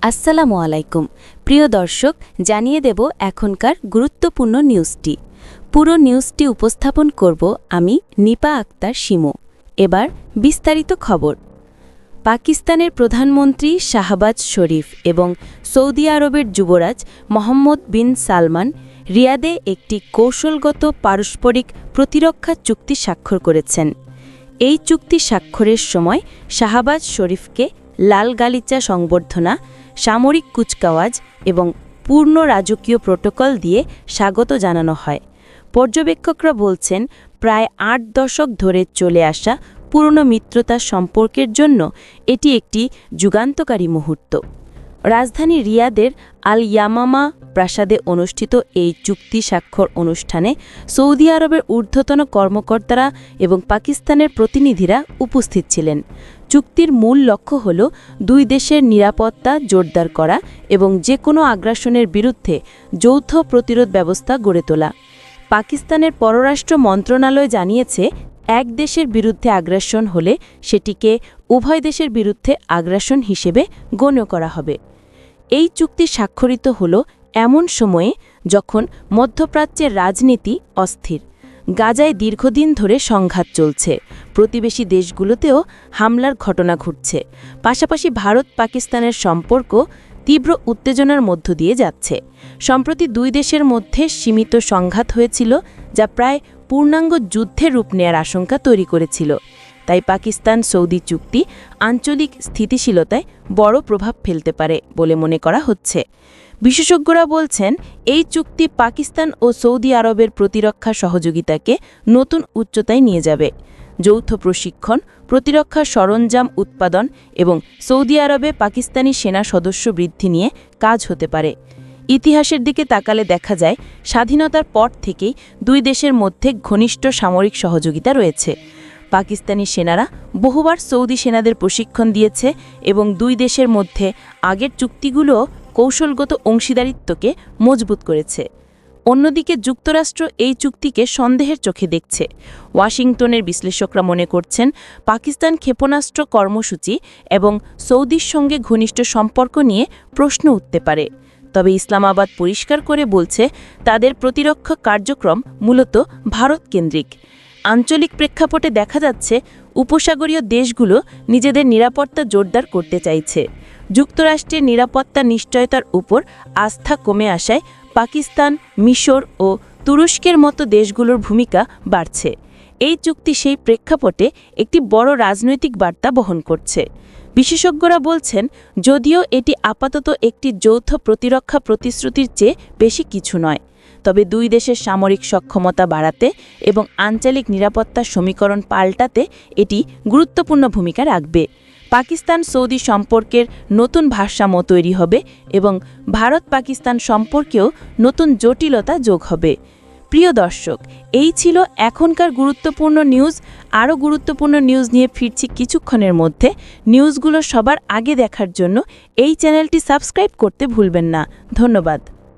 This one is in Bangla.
আসসালামু আলাইকুম প্রিয় দর্শক, জানিয়ে দেব এখনকার গুরুত্বপূর্ণ নিউজটি। পুরো নিউজটি উপস্থাপন করব আমি নিপা আক্তার শিমু। এবার বিস্তারিত খবর। পাকিস্তানের প্রধানমন্ত্রী শাহবাজ শরীফ এবং সৌদি আরবের যুবরাজ মোহাম্মদ বিন সালমান রিয়াদে একটি কৌশলগত পারস্পরিক প্রতিরক্ষা চুক্তি স্বাক্ষর করেছেন। এই চুক্তি স্বাক্ষরের সময় শাহবাজ শরীফকে লাল গালিচা সংবর্ধনা, সামরিক কুচকাওয়াজ এবং পূর্ণ রাজকীয় প্রোটোকল দিয়ে স্বাগত জানানো হয়। পর্যবেক্ষকরা বলছেন, প্রায় ৮ দশক ধরে চলে আসা পুরনো মিত্রতার সম্পর্কের জন্য এটি একটি যুগান্তকারী মুহূর্ত। রাজধানী রিয়াদের আল ইয়ামামা প্রাসাদে অনুষ্ঠিত এই চুক্তি স্বাক্ষর অনুষ্ঠানে সৌদি আরবের ঊর্ধ্বতন কর্মকর্তারা এবং পাকিস্তানের প্রতিনিধিরা উপস্থিত ছিলেন। চুক্তির মূল লক্ষ্য হল দুই দেশের নিরাপত্তা জোরদার করা এবং যে কোনো আগ্রাসনের বিরুদ্ধে যৌথ প্রতিরোধ ব্যবস্থা গড়ে তোলা। পাকিস্তানের পররাষ্ট্র মন্ত্রণালয় জানিয়েছে, এক দেশের বিরুদ্ধে আগ্রাসন হলে সেটিকে উভয় দেশের বিরুদ্ধে আগ্রাসন হিসেবে গণ্য করা হবে। এই চুক্তি স্বাক্ষরিত হল এমন সময়ে যখন মধ্যপ্রাচ্যের রাজনীতি অস্থির। গাজায় দীর্ঘদিন ধরে সংঘাত চলছে, প্রতিবেশী দেশগুলোতেও হামলার ঘটনা ঘটছে। পাশাপাশি ভারত পাকিস্তানের সম্পর্ক তীব্র উত্তেজনার মধ্য দিয়ে যাচ্ছে। সম্প্রতি দুই দেশের মধ্যে সীমিত সংঘাত হয়েছিল, যা প্রায় পূর্ণাঙ্গ যুদ্ধের রূপ নেয়ার আশঙ্কা তৈরি করেছিল। তাই পাকিস্তান সৌদি চুক্তি আঞ্চলিক স্থিতিশীলতায় বড় প্রভাব ফেলতে পারে বলে মনে করা হচ্ছে। বিশেষজ্ঞরা বলছেন, এই চুক্তি পাকিস্তান ও সৌদি আরবের প্রতিরক্ষা সহযোগিতাকে নতুন উচ্চতায় নিয়ে যাবে। যৌথ প্রশিক্ষণ, প্রতিরক্ষা সরঞ্জাম উৎপাদন এবং সৌদি আরবে পাকিস্তানি সেনা সদস্য বৃদ্ধি নিয়ে কাজ হতে পারে। ইতিহাসের দিকে তাকালে দেখা যায়, স্বাধীনতার পর থেকেই দুই দেশের মধ্যে ঘনিষ্ঠ সামরিক সহযোগিতা রয়েছে। পাকিস্তানি সেনারা বহুবার সৌদি সেনাদের প্রশিক্ষণ দিয়েছে এবং দুই দেশের মধ্যে আগের চুক্তিগুলো কৌশলগত অংশীদারিত্বকে মজবুত করেছে। অন্যদিকে যুক্তরাষ্ট্র এই চুক্তিকে সন্দেহের চোখে দেখছে। ওয়াশিংটনের বিশ্লেষকরা মনে করছেন, পাকিস্তান ক্ষেপণাস্ত্র কর্মসূচি এবং সৌদির সঙ্গে ঘনিষ্ঠ সম্পর্ক নিয়ে প্রশ্ন উঠতে পারে। তবে ইসলামাবাদ পরিষ্কার করে বলছে, তাদের প্রতিরক্ষা কার্যক্রম মূলত ভারতকেন্দ্রিক। আঞ্চলিক প্রেক্ষাপটে দেখা যাচ্ছে, উপসাগরীয় দেশগুলো নিজেদের নিরাপত্তা জোরদার করতে চাইছে। যুক্তরাষ্ট্রের নিরাপত্তা নিশ্চয়তার উপর আস্থা কমে আসায় পাকিস্তান, মিশর ও তুরস্কের মতো দেশগুলোর ভূমিকা বাড়ছে। এই চুক্তি সেই প্রেক্ষাপটে একটি বড় রাজনৈতিক বার্তা বহন করছে। বিশেষজ্ঞরা বলছেন, যদিও এটি আপাতত একটি যৌথ প্রতিরক্ষা প্রতিশ্রুতির চেয়ে বেশি কিছু নয়, তবে দুই দেশের সামরিক সক্ষমতা বাড়াতে এবং আঞ্চলিক নিরাপত্তার সমীকরণ পাল্টাতে এটি গুরুত্বপূর্ণ ভূমিকা রাখবে। পাকিস্তান সৌদি সম্পর্কের নতুন ভারসাম্য তৈরি হবে এবং ভারত পাকিস্তান সম্পর্কেও নতুন জটিলতা যোগ হবে। প্রিয় দর্শক, এই ছিল এখনকার গুরুত্বপূর্ণ নিউজ। আরও গুরুত্বপূর্ণ নিউজ নিয়ে ফিরছি কিছুক্ষণের মধ্যে। নিউজগুলো সবার আগে দেখার জন্য এই চ্যানেলটি সাবস্ক্রাইব করতে ভুলবেন না। ধন্যবাদ।